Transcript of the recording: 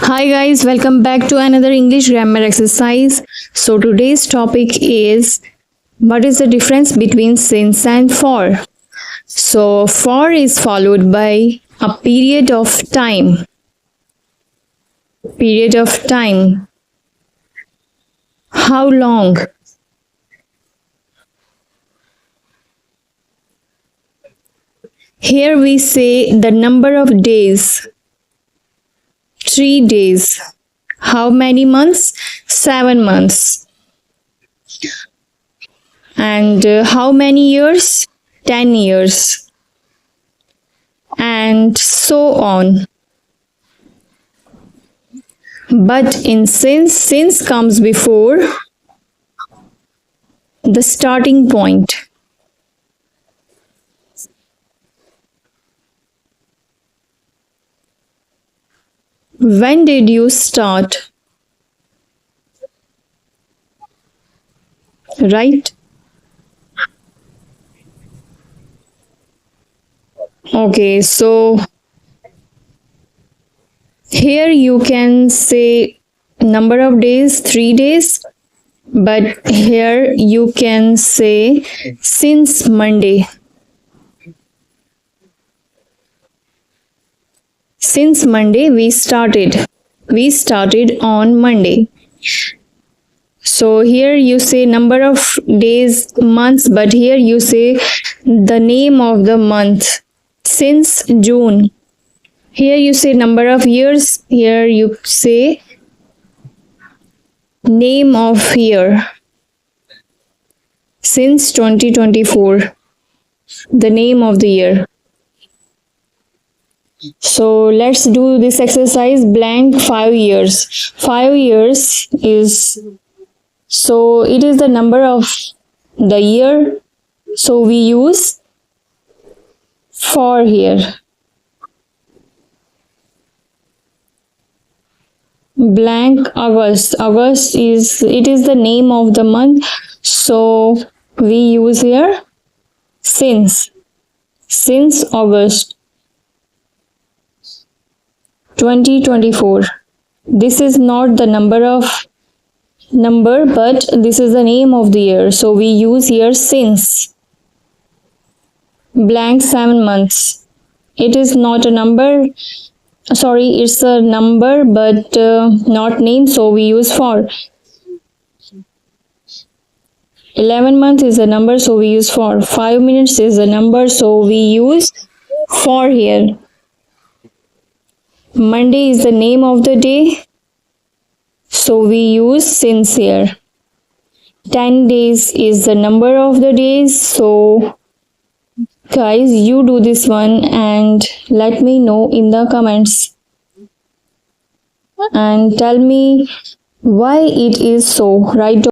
Hi guys, welcome back to another English grammar exercise. So today's topic is what is the difference between since and for? So for is followed by a period of time. Period of time. How long? Here we say the number of days. 3 days. How many months? 7 months. And how many years? 10 years. And so on. But in since comes before the starting point. When did you start? Right? Okay, so here you can say number of days, 3 days, but here you can say since Monday. Since Monday we started. We started on Monday. So here you say number of days, months, but here you say the name of the month. Since June. Here you say number of years. Here you say name of year. Since 2024. The name of the year. So let's do this exercise. Blank 5 years. 5 years is, so it is the number of the year. So we use for here. Blank August. August is, it is the name of the month. So we use here since. Since August 2024. This is not the number, but this is the name of the year. So we use here since. Blank 7 months. It is not a number. Sorry, it's a number but not name, so we use for. 11 months is a number, so we use for. 5 minutes is a number, so we use for here. Monday is the name of the day, so we use since here. 10 days is the number of the days, so guys, you do this one and let me know in the comments and tell me why it is so. Write